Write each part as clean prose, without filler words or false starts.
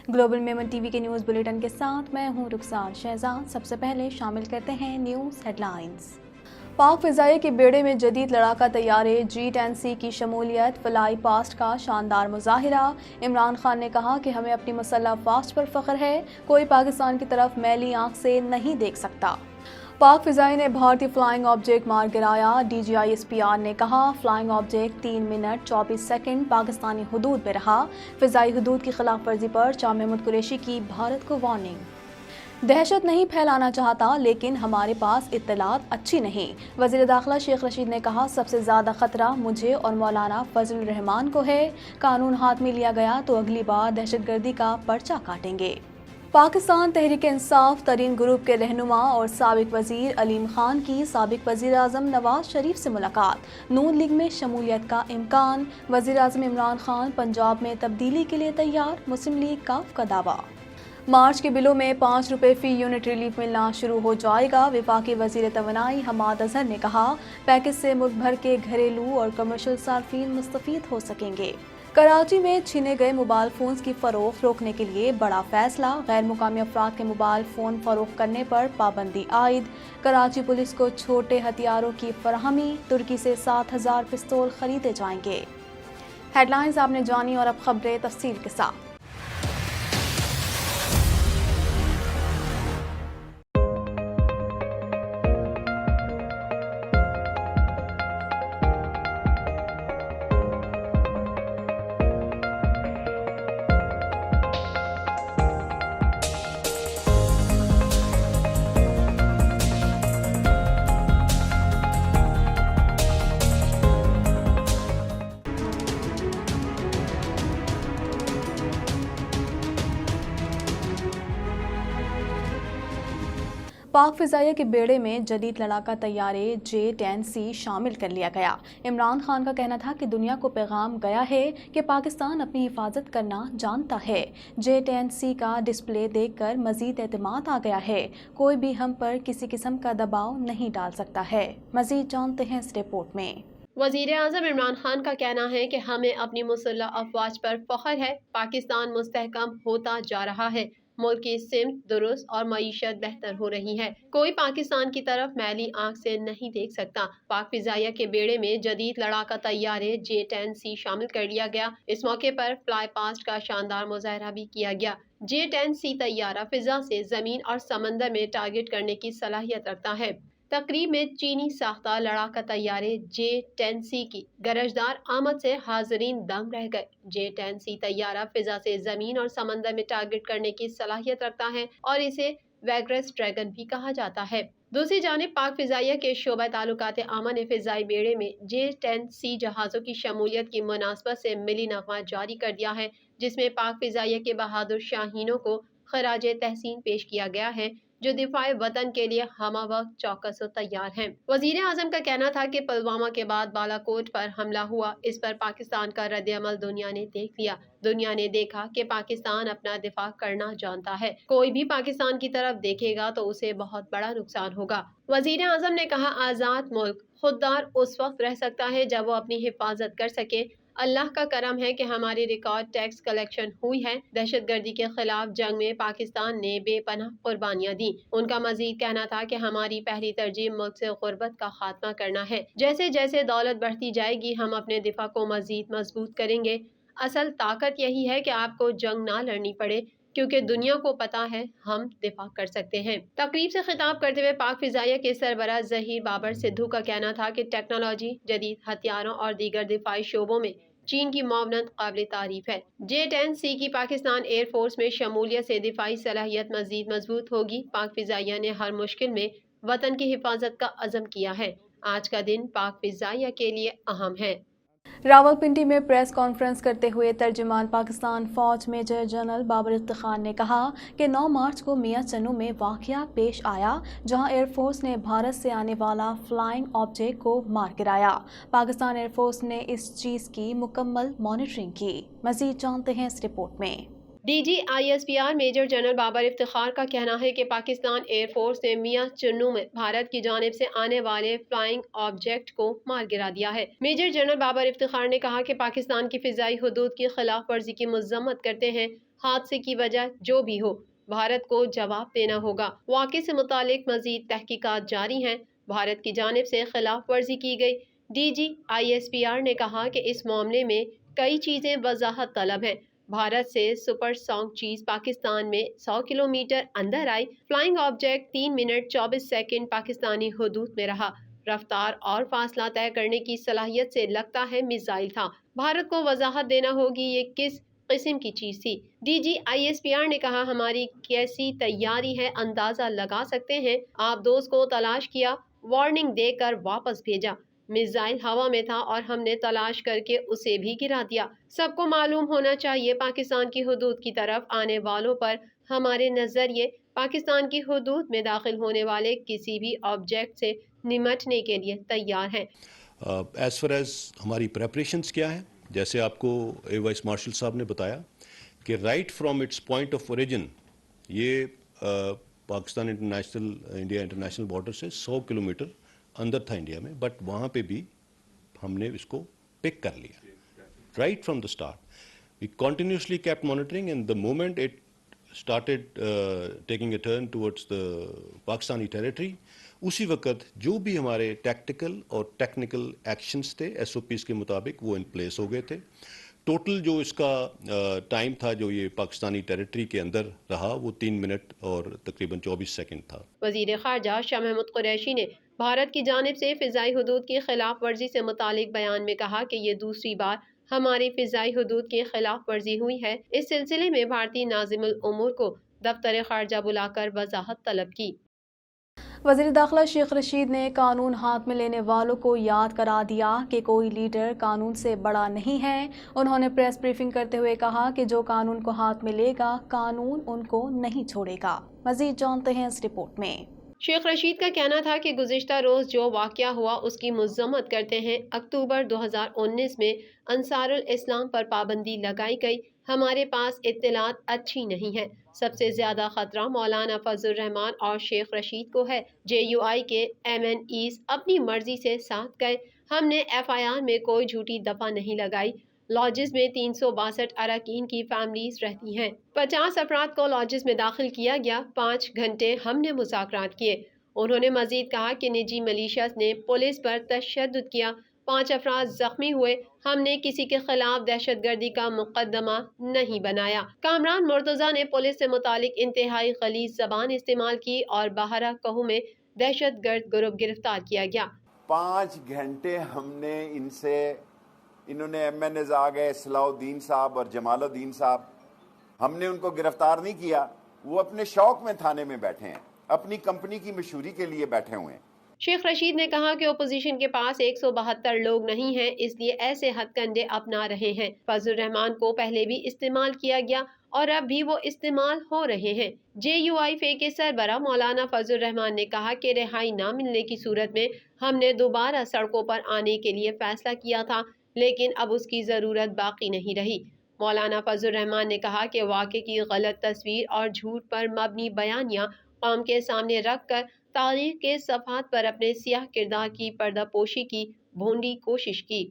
Global Memon TV के news bulletin के साथ मैं हूं रुखसार शहजाद। सबसे पहले शामिल करते हैं न्यूज़ हेडलाइंस। पाक फ़िज़ाई के बेड़े में जदीद लड़ाका तैयारे G10C की शमूलियत, फ्लाई पास्ट का शानदार मुजाहिरा। इमरान खान ने कहा कि हमें अपनी मुसल्लह फास्ट पर फ़ख्र है, कोई पाकिस्तान की तरफ मैली आंख से नहीं देख सकता। पाक फ़िज़ाई ने भारतीय फ्लाइंग ऑब्जेक्ट मार गिराया। DGISPR ने कहा flying object 3 minute 24 second Pakistani हुदूद में रहा। फ़िज़ाई हुदूद की खिलाफ वर्जी पर शाह महमूद कुरैशी की भारत को वार्निंग। दहशत नहीं फैलाना चाहता लेकिन हमारे पास इत्तलात अच्छी नहीं। वज़ीर दाखिला शेख रशीद ने कहा सबसे ज़्यादा ख़तरा मुझे और मौलाना फजल रहमान को है। कानून हाथ में लिया गया तो अगली बार दहशतगर्दी का पर्चा काटेंगे। पाकिस्तान तहरीक इंसाफ तरीन ग्रुप के रहनुमा और साबिक वज़ीर अलीम खान की साबिक वज़ीर आज़म नवाज शरीफ से मुलाकात। नून लीग में शमूलियत का इम्कान। वज़ीर आज़म इमरान खान पंजाब में तब्दीली के लिए तैयार, मुस्लिम लीग काफ का दावा। मार्च के बिलों में 5 रुपये फ़ी यूनिट रिलीफ मिलना शुरू हो जाएगा। वफाकी वज़ीर तवानाई हमाद अजहर ने कहा पैकेज से मुल्क भर के घरेलू और कमर्शियल सार्फिन मुस्तफ़ीद हो सकेंगे। कराची में छीने गए मोबाइल फ़ोन्स की फ़रोख्त रोकने के लिए बड़ा फैसला। गैर मुकामी अफराद के मोबाइल फ़ोन फ़रोख्त करने पर पाबंदी आयद। कराची पुलिस को छोटे हथियारों की फराहमी। तुर्की से 7,000 पिस्तौल खरीदे जाएंगे। हेडलाइंस आपने जानी और अब खबरें तफसील के साथ। पाक फ़िज़ाइया के बेड़े में जदीद लड़ाका तैयारे J10C शामिल कर लिया गया। इमरान खान का कहना था कि दुनिया को पैगाम गया है कि पाकिस्तान अपनी हिफाजत करना जानता है। J10C का डिस्प्ले देखकर मज़ीद एतमाद आ गया है। कोई भी हम पर किसी किस्म का दबाव नहीं डाल सकता है। मज़ीद जानते हैं इस रिपोर्ट में। वज़ीर आज़म इमरान खान का कहना है कि हमें अपनी मुसल्लह अफवाज पर फ़ख्र है। पाकिस्तान मुस्तहकम होता जा रहा है, मुल्क की सिमत दुरुस्त और मईशत बेहतर हो रही है। कोई पाकिस्तान की तरफ मैली आंख से नहीं देख सकता। पाक फ़िज़ाइया के बेड़े में जदीद लड़ाका तैयारे J10C शामिल कर लिया गया। इस मौके पर फ्लाई पास्ट का शानदार मुजाहरा भी किया गया। J10C तैयारा फ़िज़ा से ज़मीन और समंदर में टारगेट करने की सलाहियत रखता है। तकरीब में चीनी साख्ता लड़ाका तैयारे J10C की गरजदार आमद से हाजरीन दंग रह गए। J10C तैयारा फिजा से जमीन और समंदर में टारगेट करने की सलाहियत रखता है और इसे वैग्रस ड्रैगन भी कहा जाता है। दूसरी जानिब पाक फ़िज़ाइया के शोबा ताल्लुकात आमा ने फ़िज़ाई बेड़े में J10C जहाज़ों की शमूलियत की मुनासबत से मिली नग़मा जारी कर दिया है, जिसमें पाक फ़िज़ाइया के बहादुर शाहीनों को खराज तहसीन पेश किया गया है, जो दिफाए वतन के लिए हमा वक्त चौकस और तैयार हैं। वज़ीर आज़म का कहना था कि पुलवामा के बाद बालाकोट पर हमला हुआ, इस पर पाकिस्तान का रद्द अमल दुनिया ने देख लिया। दुनिया ने देखा कि पाकिस्तान अपना दिफा करना जानता है। कोई भी पाकिस्तान की तरफ देखेगा तो उसे बहुत बड़ा नुकसान होगा। वज़ीर आज़म ने कहा आज़ाद मुल्क खुददार उस वक्त रह सकता है जब वो अपनी हिफाजत कर सके। अल्लाह का करम है कि हमारी रिकॉर्ड टैक्स कलेक्शन हुई है। दहशतगर्दी के खिलाफ जंग में पाकिस्तान ने बेपनाह कुर्बानियां दी। उनका मजीद कहना था कि हमारी पहली तरजीह मुल्क से गुर्बत का खात्मा करना है। जैसे जैसे दौलत बढ़ती जाएगी हम अपने दिफा को मजीद मजबूत करेंगे। असल ताकत यही है कि आपको जंग ना लड़नी पड़े, क्योंकि दुनिया को पता है हम दिफा कर सकते हैं। तकरीब से खिताब करते हुए पाक फ़िज़ाइया के सरबराह ज़हीर बाबर सिद्धू का कहना था कि टेक्नोलॉजी, जदीद हथियारों और दीगर दिफाई शोबों में चीन की मुआवनत काबिल तारीफ है। J10C की पाकिस्तान एयरफोर्स में शमूलियत से दिफाई सलाहियत मजीद मजबूत होगी। पाक फ़िज़ाइया ने हर मुश्किल में वतन की हिफाजत का अज़म किया है। आज का दिन पाक फ़िज़ाइया के लिए अहम है। रावलपिंडी में प्रेस कॉन्फ्रेंस करते हुए तर्जुमान पाकिस्तान फौज मेजर जनरल बाबर इफ्तिखार ने कहा कि 9 मार्च को मियां चन्नू में वाक़या पेश आया, जहां एयरफोर्स ने भारत से आने वाला फ्लाइंग ऑब्जेक्ट को मार गिराया। पाकिस्तान एयरफोर्स ने इस चीज़ की मुकम्मल मॉनिटरिंग की। मज़ीद जानते हैं इस रिपोर्ट में। DGISPR major general Babar Iftikhar का कहना है कि पाकिस्तान एयरफोर्स ने मियां चन्नू में भारत की जानिब से आने वाले फ्लाइंग ऑब्जेक्ट को मार गिरा दिया है। मेजर जनरल बाबर इफ्तिखार ने कहा कि पाकिस्तान की फ़िज़ाई हुदूद की खिलाफ वर्जी की मज़म्मत करते हैं حادثے کی وجہ جو بھی ہو بھارت کو جواب دینا ہوگا۔ واقعے سے متعلق مزید تحقیقات جاری ہیں۔ بھارت کی جانب سے خلاف ورزی کی گئی۔ ڈی جی ISPR نے کہا کہ اس معاملے میں کئی چیزیں وضاحت طلب ہیں۔ بھارت سے سپر سونک چیز پاکستان میں 100 کلومیٹر اندر آئی۔ Flying object 3 minute 24 second Pakistani حدود میں رہا۔ رفتار اور فاصلہ طے کرنے کی صلاحیت سے لگتا ہے میزائل تھا۔ بھارت کو وضاحت دینا ہوگی یہ کس قسم کی چیز تھی۔ ڈی جی ISPR نے کہا ہماری کیسی تیاری ہے اندازہ لگا سکتے ہیں۔ آپ دوست کو تلاش کیا، وارننگ دے کر واپس بھیجا۔ میزائل ہوا میں تھا اور ہم نے تلاش کر کے اسے بھی گرا دیا۔ سب کو معلوم ہونا چاہیے پاکستان کی حدود کی طرف آنے والوں پر ہمارے نظریے پاکستان کی حدود میں داخل ہونے والے کسی بھی آبجیکٹ سے نمٹنے کے لیے تیار ہیں۔ ایز فار ایز ہماری پریپریشنز کیا ہیں، جیسے آپ کو وائس مارشل صاحب نے بتایا کہ right from its point of origin یہ پاکستان انڈیا انٹرنیشنل بارڈر سے 100 کلومیٹر اندر تھا انڈیا میں، بٹ وہاں پہ بھی ہم نے اس کو پک کر لیا right from the start. We continuously kept monitoring and the moment it started taking a turn towards the Pakistani territory, اسی وقت جو بھی ہمارے ٹیکٹیکل اور ٹیکنیکل ایکشنز تھے SOPs کے مطابق وہ ان پلیس ہو گئے تھے۔ ٹوٹل جو اس کا ٹائم تھا جو یہ پاکستانی ٹیریٹری کے اندر رہا وہ 3 منٹ اور تقریباً 24 سیکنڈ تھا۔ وزیر خارجہ شاہ محمود قریشی نے بھارت کی جانب سے فضائی حدود کی خلاف ورزی سے متعلق بیان میں کہا کہ یہ دوسری بار ہماری فضائی حدود کی خلاف ورزی ہوئی ہے۔ اس سلسلے میں بھارتی ناظم الامور کو دفتر خارجہ بلا کر وضاحت طلب کی۔ وزیر داخلہ شیخ رشید نے قانون ہاتھ میں لینے والوں کو یاد کرا دیا کہ کوئی لیڈر قانون سے بڑا نہیں ہے۔ انہوں نے پریس بریفنگ کرتے ہوئے کہا کہ جو قانون کو ہاتھ میں لے گا قانون ان کو نہیں چھوڑے گا۔ مزید جانتے ہیں اس رپورٹ میں۔ شیخ رشید کا کہنا تھا کہ گزشتہ روز جو واقعہ ہوا اس کی مذمت کرتے ہیں۔ اکتوبر 2019 میں انصار الاسلام پر پابندی لگائی گئی۔ ہمارے پاس اطلاعات اچھی نہیں ہیں۔ سب سے زیادہ خطرہ مولانا فضل الرحمان اور شیخ رشید کو ہے۔ JUI کے MNEs اپنی مرضی سے ساتھ گئے۔ ہم نے FIR میں کوئی جھوٹی دفعہ نہیں لگائی۔ لاجز میں 362 اراکین کی فیملیز رہتی ہیں۔ 50 افراد کو لاجز میں داخل کیا گیا۔ 5 گھنٹے ہم نے مذاکرات کیے۔ انہوں نے مزید کہا کہ نجی ملیشیاز نے پولیس پر تشدد کیا۔ 5 افراد زخمی ہوئے۔ ہم نے کسی کے خلاف دہشت گردی کا مقدمہ نہیں بنایا۔ کامران مرتضیٰ نے پولیس سے متعلق انتہائی غلیظ زبان استعمال کی اور باہرہ کہو میں دہشت گرد گروپ گرفتار کیا گیا۔ 5 گھنٹے ہم نے انہوں نے MNAs آ گئے، صلاح الدین صاحب اور جمال الدین صاحب، ہم نے ان کو گرفتار نہیں کیا۔ وہ اپنے شوق میں تھانے میں بیٹھے ہیں، اپنی کمپنی کی مشہوری کے لیے بیٹھے ہوئے ہیں۔ شیخ رشید نے کہا کہ اپوزیشن کے پاس 172 لوگ نہیں ہیں، اس لیے ایسے ہتھ کنڈے اپنا رہے ہیں۔ فضل الرحمان کو پہلے بھی استعمال کیا گیا اور اب بھی وہ استعمال ہو رہے ہیں۔ JUI فے کے سربراہ مولانا فضل الرحمان نے کہا کہ رہائی نہ ملنے کی صورت میں ہم نے دوبارہ سڑکوں پر آنے کے لیے فیصلہ کیا تھا، لیکن اب اس کی ضرورت باقی نہیں رہی۔ مولانا فضل الرحمان نے کہا کہ واقعے کی غلط تصویر اور جھوٹ پر مبنی بیانیاں قوم کے سامنے رکھ کر تاریخ کے صفحات پر اپنے سیاہ کردار کی پردہ پوشی کی بھونڈی کوشش کی۔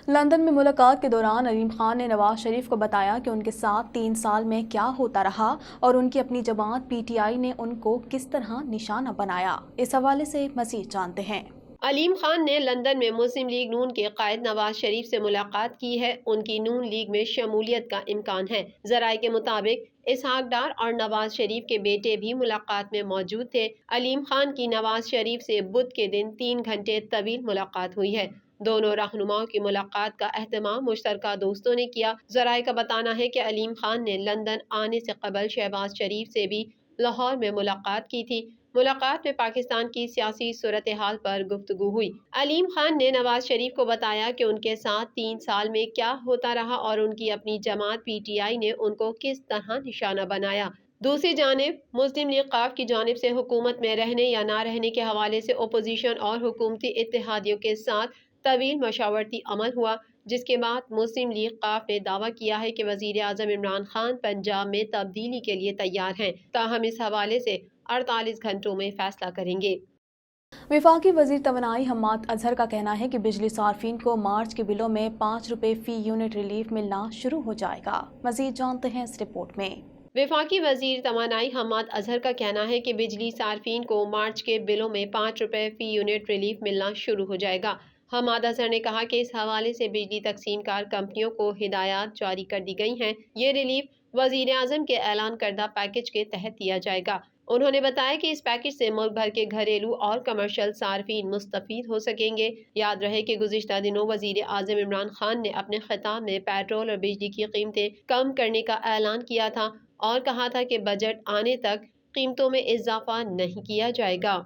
لندن میں ملاقات کے دوران علیم خان نے نواز شریف کو بتایا کہ ان کے ساتھ 3 سال میں کیا ہوتا رہا اور ان کی اپنی جماعت PTI نے ان کو کس طرح نشانہ بنایا۔ اس حوالے سے مزید جانتے ہیں۔ علیم خان نے لندن میں مسلم لیگ نون کے قائد نواز شریف سے ملاقات کی ہے۔ ان کی نون لیگ میں شمولیت کا امکان ہے۔ ذرائع کے مطابق اسحاق ڈار اور نواز شریف کے بیٹے بھی ملاقات میں موجود تھے۔ علیم خان کی نواز شریف سے بدھ کے دن 3 گھنٹے طویل ملاقات ہوئی ہے۔ دونوں رہنماؤں کی ملاقات کا اہتمام مشترکہ دوستوں نے کیا۔ ذرائع کا بتانا ہے کہ علیم خان نے لندن آنے سے قبل شہباز شریف سے بھی لاہور میں ملاقات کی تھی۔ ملاقات میں پاکستان کی سیاسی صورتحال پر گفتگو ہوئی۔ علیم خان نے نواز شریف کو بتایا کہ ان کے ساتھ 3 سال میں کیا ہوتا رہا اور ان کی اپنی جماعت PTI نے ان کو کس طرح نشانہ بنایا۔ دوسری جانب مسلم لیگ ق کی جانب سے حکومت میں رہنے یا نہ رہنے کے حوالے سے اپوزیشن اور حکومتی اتحادیوں کے ساتھ طویل مشاورتی عمل ہوا، جس کے بعد مسلم لیگ ق نے دعویٰ کیا ہے کہ وزیر اعظم عمران خان پنجاب میں تبدیلی کے لیے تیار ہیں، تاہم اس حوالے سے 48 گھنٹوں میں فیصلہ کریں گے۔ वफाकी वजीर तवानाई हम्माद अजहर का कहना है कि बिजली सार्फिन को मार्च के बिलों में ₹5 फी यूनिट रिलीफ मिलना शुरू हो जाएगा। मजीद जानते हैं इस रिपोर्ट में। वफाकी वजीर तवानाई हम्माद अजहर का कहना है कि बिजली सार्फिन को मार्च के बिलों में ₹5 फी यूनिट रिलीफ मिलना शुरू हो जाएगा। हम्माद अजहर ने कहा कि इस हवाले से बिजली तकसीमकार कंपनियों को हिदायत जारी कर दी गई हैं। ये रिलीफ वजीर आजम के ऐलान करदा पैकेज के तहत दिया जाएगा। उन्होंने बताया कि इस पैकेज से मुल्क भर के घरेलू और कमर्शियल सार्फिन मुस्तफीद हो सकेंगे। याद रहे कि गुज़िश्ता दिनों वजीर आजम इमरान खान ने अपने खिताब में पेट्रोल और बिजली की कीमतें कम करने का ऐलान किया था और कहा था कि बजट आने तक कीमतों में इजाफा नहीं किया जाएगा।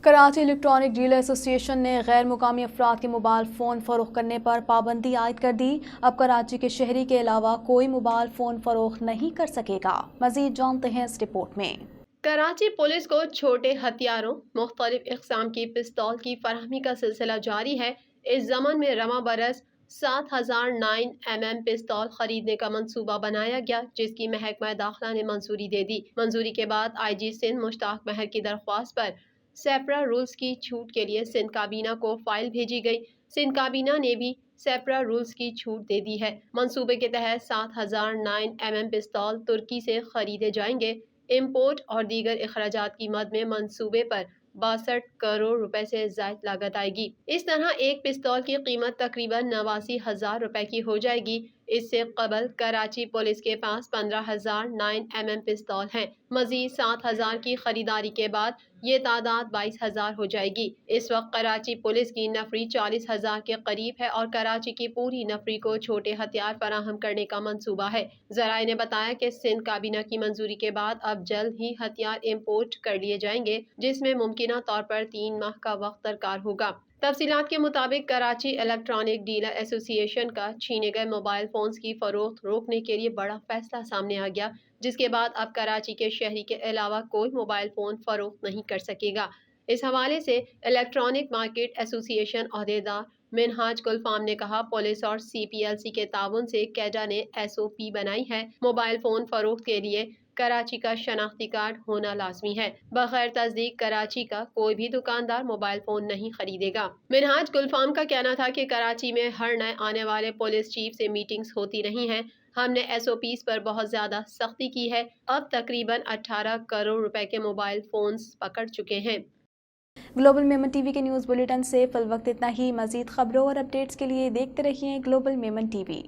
कराची इलेक्ट्रॉनिक डीलर एसोसिएशन ने गैर मुकामी अफराद के मोबाइल फ़ोन फ़रोख्त करने पर पाबंदी आयद कर दी। अब कराची के शहरी के अलावा कोई मोबाइल फ़ोन फ़रोख्त नहीं कर सकेगा। मज़ीद जानते हैं इस रिपोर्ट में। कराची पुलिस को छोटे हथियारों मुख्तलिफ इक़साम की पिस्तौल की फराहमी का सिलसिला जारी है। इस ज़मन में रवा बरस 7000 9mm पिस्तौल खरीदने का मंसूबा बनाया गया, जिसकी महकमा दाखिला ने मंजूरी दे दी। मंजूरी के बाद IG सिंध मुश्ताक महर की दरख्वास्त पर सेपरा रूल्स की छूट के लिए सिंध काबीना को फाइल भेजी गई। सिंध काबीना ने भी सेपरा रूल्स की छूट दे दी है। मंसूबे के तहत 7000 9mm पिस्तौल तुर्की से खरीदे जाएंगे। इम्पोर्ट और दीगर अखराजात की मद में मंसूबे पर 62 करोड़ रुपए से ज़ायद लागत आएगी। इस तरह एक पिस्तौल की कीमत तकरीबन 89,000 रुपए की हो जाएगी। इससे कबल कराची पुलिस के पास 15,000 9mm पिस्तौल हैं। मजीद 7,000 की खरीदारी के बाद ये तादाद 22,000 हो जाएगी। इस वक्त कराची पुलिस की नफरी 40,000 के करीब है और कराची की पूरी नफरी को छोटे हथियार फराहम करने का मंसूबा है। ज़राए ने बताया कि सिंध काबीना की मंजूरी के बाद अब जल्द ही हथियार इम्पोर्ट कर लिए जाएंगे, जिसमें मुमकिना तौर पर 3 माह का वक्त दरकार होगा। तफसीलात के मुताबिक कराची इलेक्ट्रॉनिक डीलर एसोसिएशन का छीने गए मोबाइल फोन्स की फरोख्त रोकने के लिए बड़ा फैसला सामने आ गया, जिसके बाद अब कराची के शहरी के अलावा कोई मोबाइल फ़ोन फरोख्त नहीं कर सकेगा। इस हवाले से इलेक्ट्रॉनिक मार्केट एसोसिएशन अहदेदार मिनहाज गुलफाम ने कहा, पुलिस और CPLC के ताउन से कैडा ने SOP बनाई है। मोबाइल फ़ोन फरोख्त के लिए कराची का शनाख्ती कार्ड होना लाजमी है। बगैर तस्दीक कराची का कोई भी दुकानदार मोबाइल फ़ोन नहीं खरीदेगा। मिनहाज गुलफाम का कहना था कि कराची में हर नए आने वाले पुलिस चीफ से मीटिंग्स होती रही हैं। हमने SOPs पर बहुत ज़्यादा सख्ती की है। अब तकरीबन 18 करोड़ रुपए के मोबाइल फ़ोन्स पकड़ चुके हैं। ग्लोबल मेमन TV के न्यूज़ बुलेटिन से फिल वक्त इतना ही। मज़ीद खबरों और अपडेट्स के लिए देखते रहिए ग्लोबल मेमन TV।